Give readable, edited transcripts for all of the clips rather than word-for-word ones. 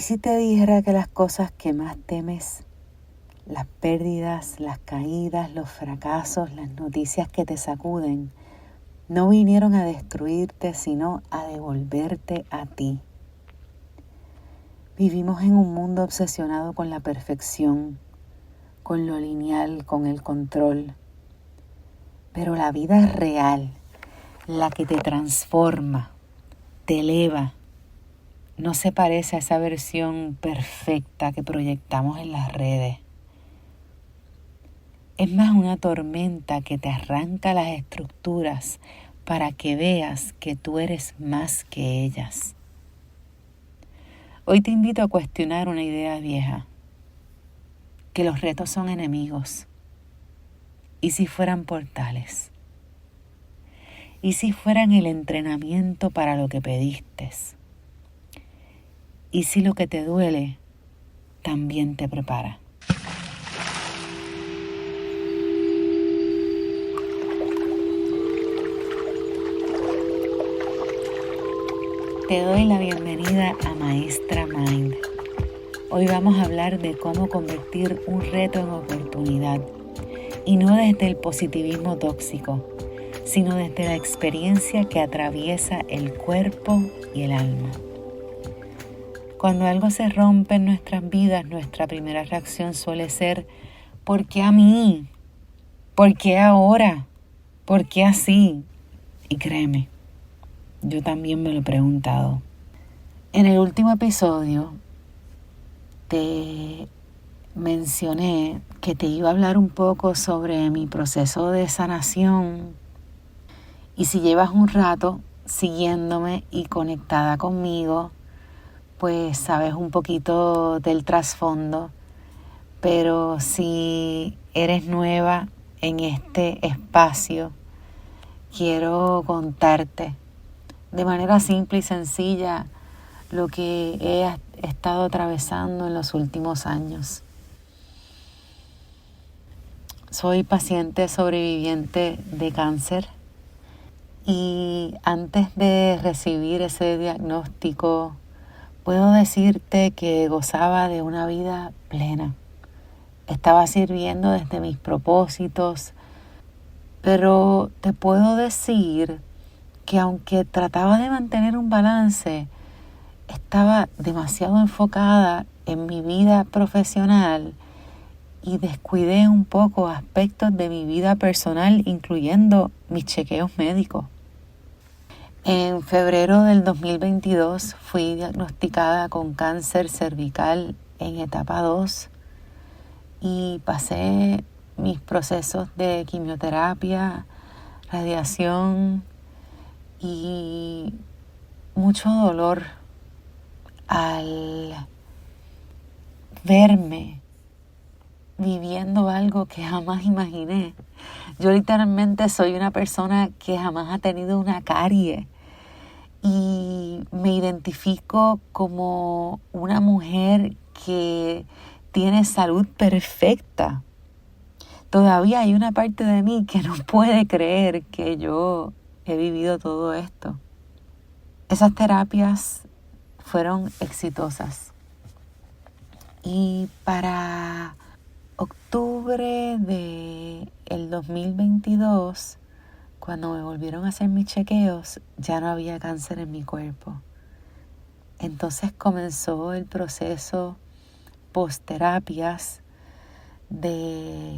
si te dijera que las cosas que más temes, las pérdidas, las caídas, los fracasos, las noticias que te sacuden, no vinieron a destruirte, sino a devolverte a ti? Vivimos en un mundo obsesionado con la perfección, con lo lineal, con el control. Pero la vida real, la que te transforma, te eleva, no se parece a esa versión perfecta que proyectamos en las redes. Es más una tormenta que te arranca las estructuras para que veas que tú eres más que ellas. Hoy te invito a cuestionar una idea vieja, que los retos son enemigos. ¿Y si fueran portales? ¿Y si fueran el entrenamiento para lo que pediste? ¿Y si lo que te duele también te prepara? Te doy la bienvenida a Maestra Mind. Hoy vamos a hablar de cómo convertir un reto en oportunidad, y no desde el positivismo tóxico, sino desde la experiencia que atraviesa el cuerpo y el alma. Cuando algo se rompe en nuestras vidas, nuestra primera reacción suele ser: ¿por qué a mí? ¿Por qué ahora? ¿Por qué así? Y créeme, yo también me lo he preguntado. En el último episodio te mencioné que te iba a hablar un poco sobre mi proceso de sanación, y si llevas un rato siguiéndome y conectada conmigo, pues sabes un poquito del trasfondo. Pero si eres nueva en este espacio, quiero contarte de manera simple y sencilla lo que he estado atravesando en los últimos años. Soy paciente sobreviviente de cáncer, y antes de recibir ese diagnóstico, puedo decirte que gozaba de una vida plena. Estaba sirviendo desde mis propósitos, pero te puedo decir que aunque trataba de mantener un balance, estaba demasiado enfocada en mi vida profesional y descuidé un poco aspectos de mi vida personal, incluyendo mis chequeos médicos. En febrero del 2022 fui diagnosticada con cáncer cervical en etapa 2 y pasé mis procesos de quimioterapia, radiación y mucho dolor al verme viviendo algo que jamás imaginé. Yo literalmente soy una persona que jamás ha tenido una carie, y me identifico como una mujer que tiene salud perfecta. Todavía hay una parte de mí que no puede creer que yo he vivido todo esto. Esas terapias fueron exitosas. Y para octubre del 2022, cuando me volvieron a hacer mis chequeos, ya no había cáncer en mi cuerpo. Entonces comenzó el proceso post-terapias de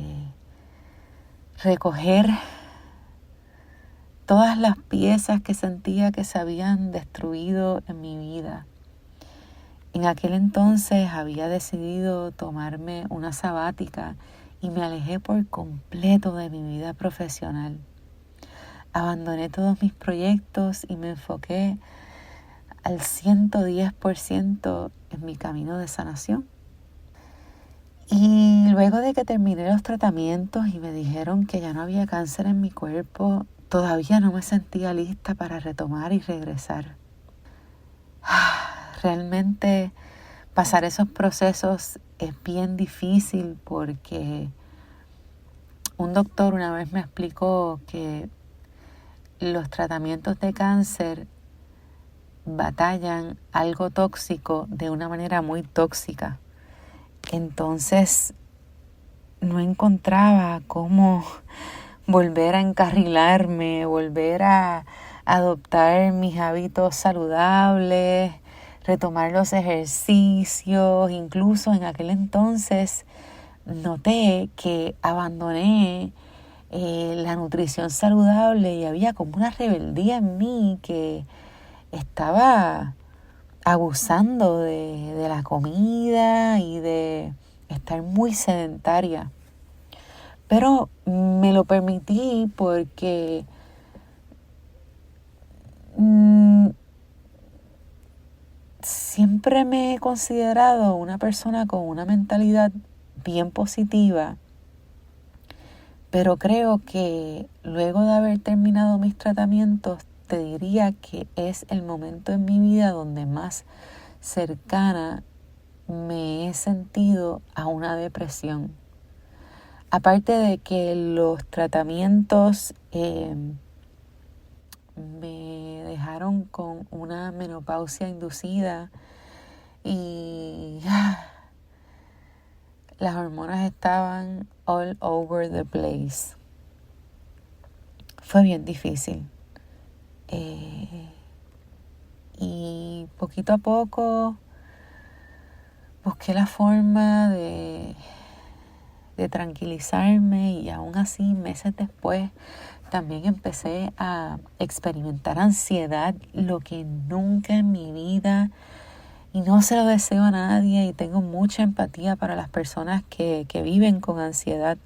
recoger todas las piezas que sentía que se habían destruido en mi vida. En aquel entonces había decidido tomarme una sabática y me alejé por completo de mi vida profesional. Abandoné todos mis proyectos y me enfoqué al 110% en mi camino de sanación. Y luego de que terminé los tratamientos y me dijeron que ya no había cáncer en mi cuerpo, todavía no me sentía lista para retomar y regresar. Realmente pasar esos procesos es bien difícil, porque un doctor una vez me explicó que los tratamientos de cáncer batallan algo tóxico de una manera muy tóxica. Entonces no encontraba cómo volver a encarrilarme, volver a adoptar mis hábitos saludables, retomar los ejercicios. Incluso en aquel entonces noté que abandoné la nutrición saludable y había como una rebeldía en mí que estaba abusando de la comida y de estar muy sedentaria. Pero me lo permití porque siempre me he considerado una persona con una mentalidad bien positiva, pero creo que luego de haber terminado mis tratamientos, te diría que es el momento en mi vida donde más cercana me he sentido a una depresión. Aparte de que los tratamientos me dejaron con una menopausia inducida y las hormonas estaban all over the place. Fue bien difícil. Y poquito a poco busqué la forma de tranquilizarme y aún así meses después también empecé a experimentar ansiedad, lo que nunca en mi vida, y no se lo deseo a nadie, y tengo mucha empatía para las personas que viven con ansiedad.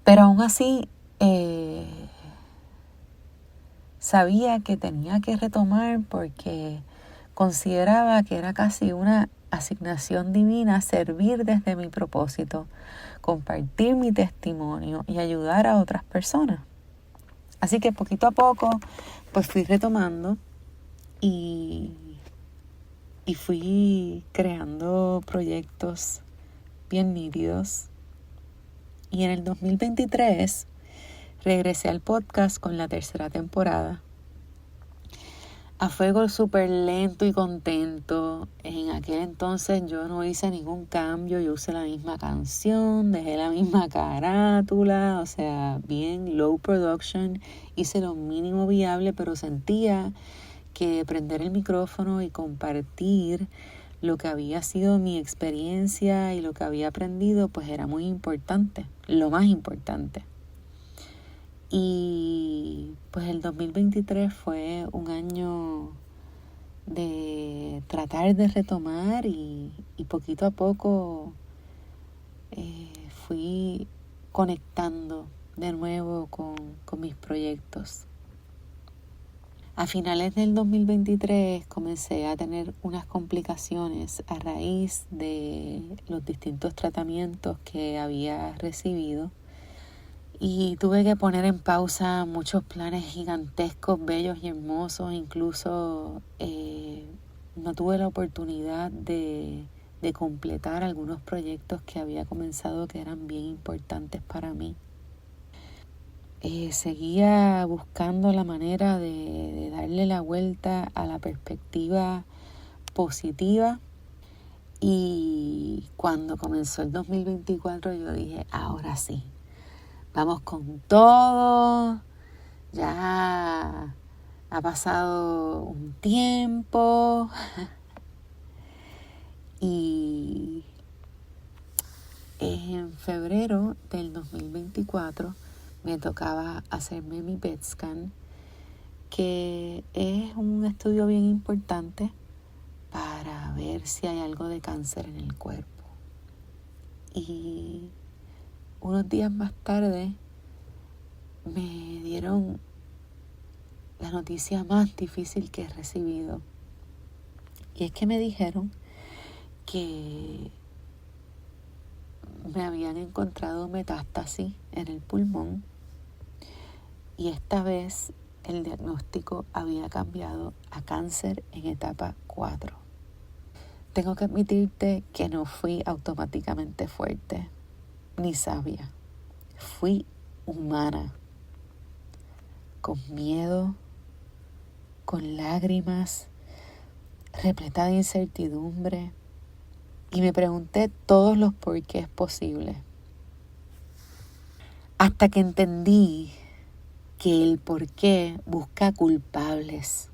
Pero aún así sabía que tenía que retomar porque consideraba que era casi una asignación divina servir desde mi propósito, compartir mi testimonio y ayudar a otras personas. Así que poquito a poco pues fui retomando y fui creando proyectos bien nítidos. Y en el 2023 regresé al podcast con la tercera temporada. A fuego súper lento y contento. En aquel entonces yo no hice ningún cambio, yo usé la misma canción, dejé la misma carátula, o sea, bien low production. Hice lo mínimo viable, pero sentía que prender el micrófono y compartir lo que había sido mi experiencia y lo que había aprendido, pues era muy importante, lo más importante. Y pues el 2023 fue un año de tratar de retomar y poquito a poco fui conectando de nuevo con mis proyectos. A finales del 2023 comencé a tener unas complicaciones a raíz de los distintos tratamientos que había recibido. Y tuve que poner en pausa muchos planes gigantescos, bellos y hermosos. Incluso no tuve la oportunidad de completar algunos proyectos que había comenzado que eran bien importantes para mí. Seguía buscando la manera de darle la vuelta a la perspectiva positiva. Y cuando comenzó el 2024 yo dije, ahora sí. Vamos con todo, ya ha pasado un tiempo y en febrero del 2024 me tocaba hacerme mi PET scan, que es un estudio bien importante para ver si hay algo de cáncer en el cuerpo. Y unos días más tarde me dieron la noticia más difícil que he recibido. Y es que me dijeron que me habían encontrado metástasis en el pulmón y esta vez el diagnóstico había cambiado a cáncer en etapa 4. Tengo que admitirte que no fui automáticamente fuerte ni sabia. Fui humana, con miedo, con lágrimas, repleta de incertidumbre, y me pregunté todos los porqués posibles. Hasta que entendí que el porqué busca culpables,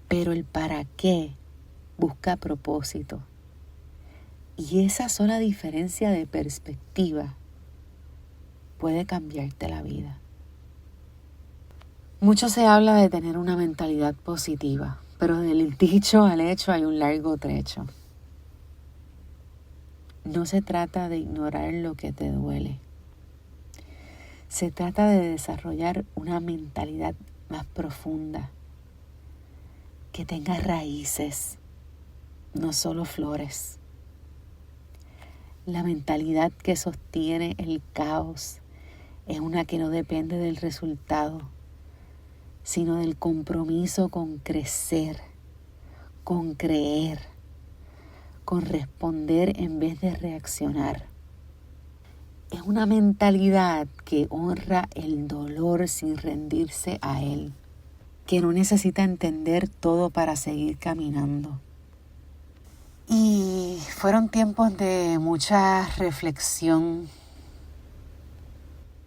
pero el para qué busca propósito. Y esa sola diferencia de perspectiva puede cambiarte la vida. Mucho se habla de tener una mentalidad positiva, pero del dicho al hecho hay un largo trecho. No se trata de ignorar lo que te duele. Se trata de desarrollar una mentalidad más profunda, que tenga raíces, no solo flores. La mentalidad que sostiene el caos es una que no depende del resultado, sino del compromiso con crecer, con creer, con responder en vez de reaccionar. Es una mentalidad que honra el dolor sin rendirse a él, que no necesita entender todo para seguir caminando. Y fueron tiempos de mucha reflexión,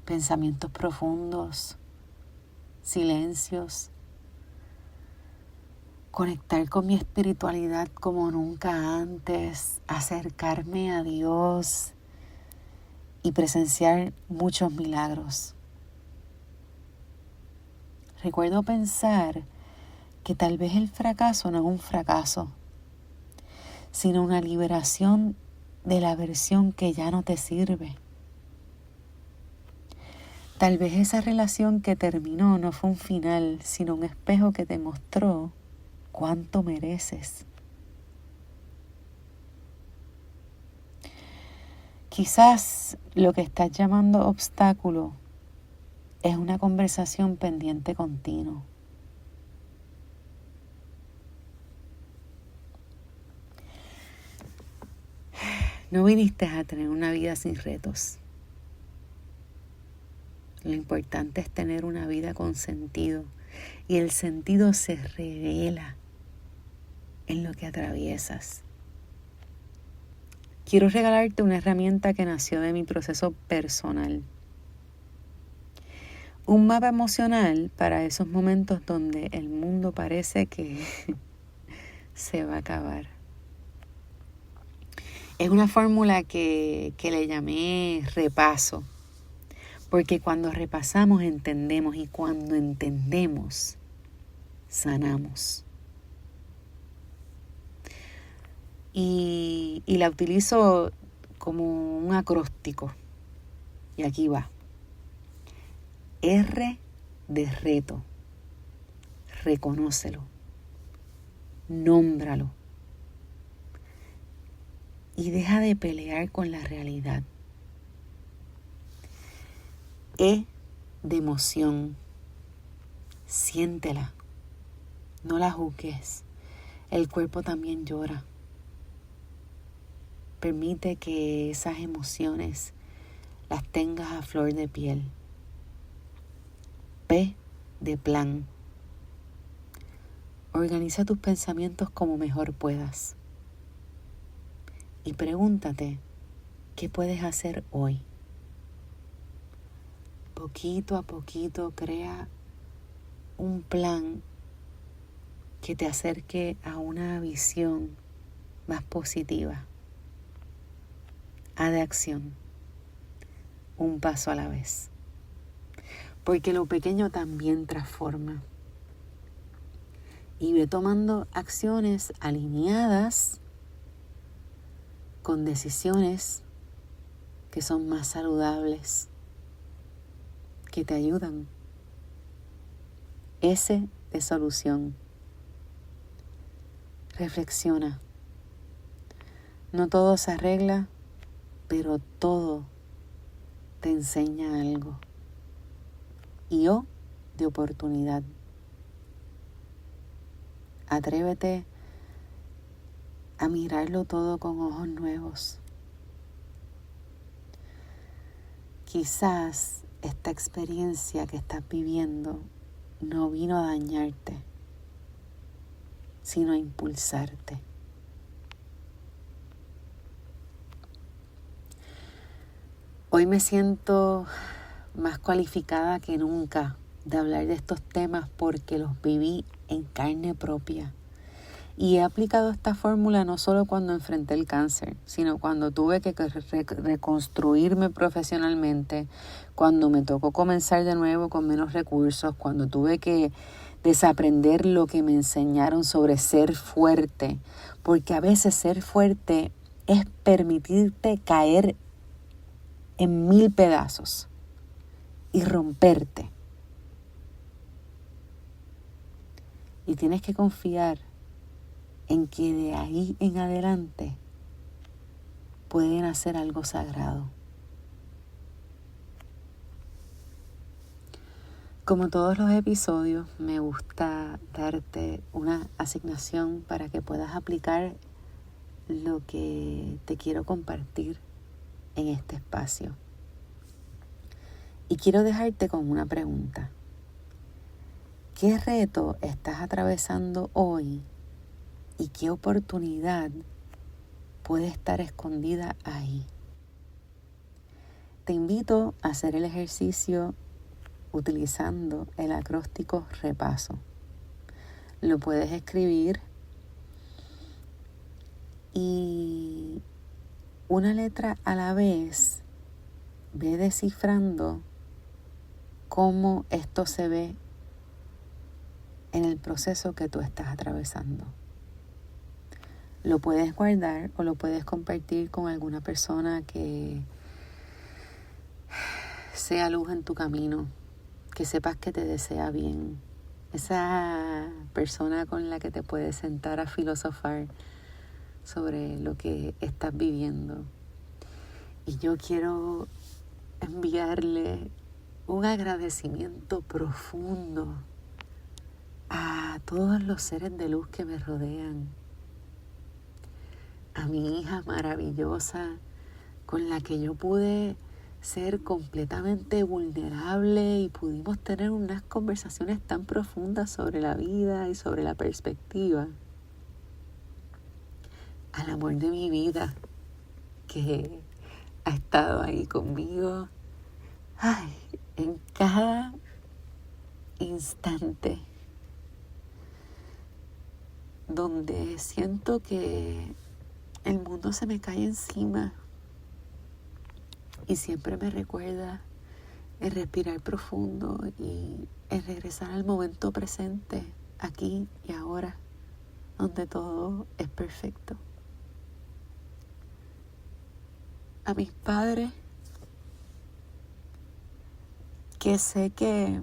pensamientos profundos, silencios, conectar con mi espiritualidad como nunca antes, acercarme a Dios y presenciar muchos milagros. Recuerdo pensar que tal vez el fracaso no es un fracaso, sino una liberación de la versión que ya no te sirve. Tal vez esa relación que terminó no fue un final, sino un espejo que te mostró cuánto mereces. Quizás lo que estás llamando obstáculo es una conversación pendiente continuo. No viniste a tener una vida sin retos. Lo importante es tener una vida con sentido, y el sentido se revela en lo que atraviesas. Quiero regalarte una herramienta que nació de mi proceso personal. Un mapa emocional para esos momentos donde el mundo parece que se va a acabar. Es una fórmula que le llamé repaso, porque cuando repasamos entendemos, y cuando entendemos, sanamos. Y la utilizo como un acróstico. Y aquí va. R de reto. Reconócelo. Nómbralo. Y deja de pelear con la realidad. E de emoción. Siéntela. No la juzgues. El cuerpo también llora. Permite que esas emociones las tengas a flor de piel. P de plan. Organiza tus pensamientos como mejor puedas. Y pregúntate, ¿qué puedes hacer hoy? Poquito a poquito crea un plan que te acerque a una visión más positiva. A de acción, un paso a la vez. Porque lo pequeño también transforma. Y ve tomando acciones alineadas con decisiones que son más saludables, que te ayudan. S de solución. Reflexiona. No todo se arregla, pero todo te enseña algo. Y O de oportunidad. Atrévete a mirarlo todo con ojos nuevos. Quizás esta experiencia que estás viviendo no vino a dañarte, sino a impulsarte. Hoy me siento más cualificada que nunca de hablar de estos temas porque los viví en carne propia. Y he aplicado esta fórmula no solo cuando enfrenté el cáncer, sino cuando tuve que reconstruirme profesionalmente, cuando me tocó comenzar de nuevo con menos recursos, cuando tuve que desaprender lo que me enseñaron sobre ser fuerte, porque a veces ser fuerte es permitirte caer en 1000 pedazos y romperte. Y tienes que confiar en que de ahí en adelante pueden hacer algo sagrado. Como todos los episodios, me gusta darte una asignación para que puedas aplicar lo que te quiero compartir en este espacio. Y quiero dejarte con una pregunta. ¿Qué reto estás atravesando hoy y qué oportunidad puede estar escondida ahí? Te invito a hacer el ejercicio utilizando el acróstico repaso. Lo puedes escribir y una letra a la vez ve descifrando cómo esto se ve en el proceso que tú estás atravesando. Lo puedes guardar o lo puedes compartir con alguna persona que sea luz en tu camino, que sepas que te desea bien. Esa persona con la que te puedes sentar a filosofar sobre lo que estás viviendo. Y yo quiero enviarle un agradecimiento profundo a todos los seres de luz que me rodean. A mi hija maravillosa con la que yo pude ser completamente vulnerable y pudimos tener unas conversaciones tan profundas sobre la vida y sobre la perspectiva. Al amor de mi vida que ha estado ahí conmigo en cada instante donde siento que el mundo se me cae encima y siempre me recuerda el respirar profundo y el regresar al momento presente, aquí y ahora, donde todo es perfecto. A mis padres, que sé que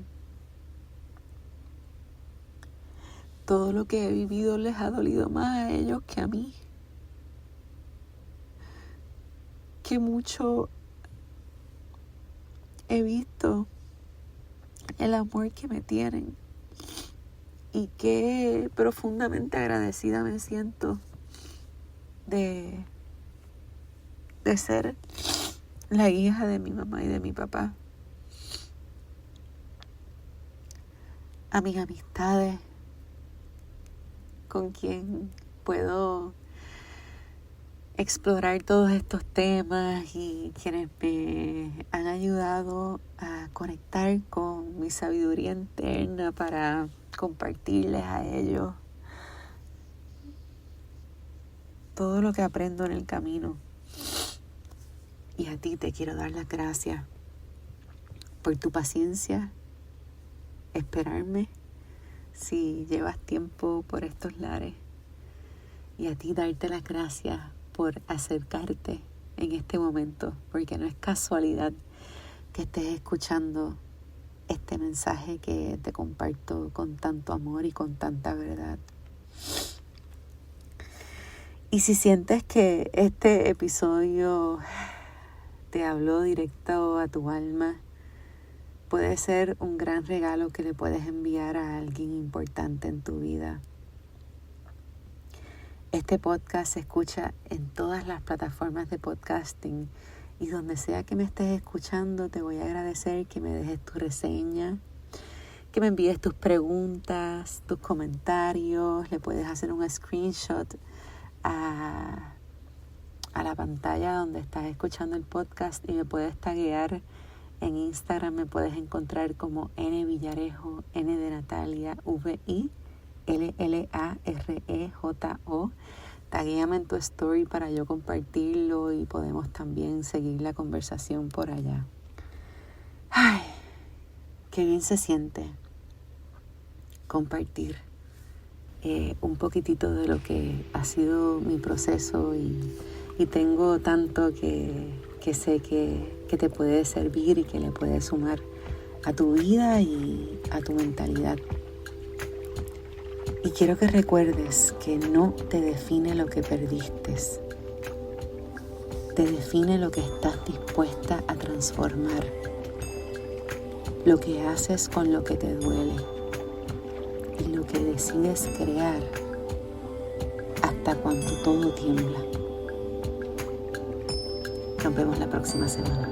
todo lo que he vivido les ha dolido más a ellos que a mí. Que mucho he visto el amor que me tienen y que profundamente agradecida me siento de ser la hija de mi mamá y de mi papá. A mis amistades con quien puedo explorar todos estos temas y quienes me han ayudado a conectar con mi sabiduría interna para compartirles a ellos todo lo que aprendo en el camino. Y a ti te quiero dar las gracias por tu paciencia, esperarme si llevas tiempo por estos lares. Y a ti darte las gracias por acercarte en este momento, porque no es casualidad que estés escuchando este mensaje que te comparto con tanto amor y con tanta verdad. Y si sientes que este episodio te habló directo a tu alma, puede ser un gran regalo que le puedes enviar a alguien importante en tu vida. Este podcast se escucha en todas las plataformas de podcasting y donde sea que me estés escuchando te voy a agradecer que me dejes tu reseña, que me envíes tus preguntas, tus comentarios. Le puedes hacer un screenshot a la pantalla donde estás escuchando el podcast y me puedes taguear en Instagram. Me puedes encontrar como N Villarejo, N de Natalia, VILLAREJO. Taguéame en tu story para yo compartirlo y podemos también seguir la conversación por allá. Ay, qué bien se siente compartir un poquitito de lo que ha sido mi proceso y tengo tanto que sé que te puede servir y que le puede sumar a tu vida y a tu mentalidad. Y quiero que recuerdes que no te define lo que perdiste, te define lo que estás dispuesta a transformar, lo que haces con lo que te duele y lo que decides crear hasta cuando todo tiembla. Nos vemos la próxima semana.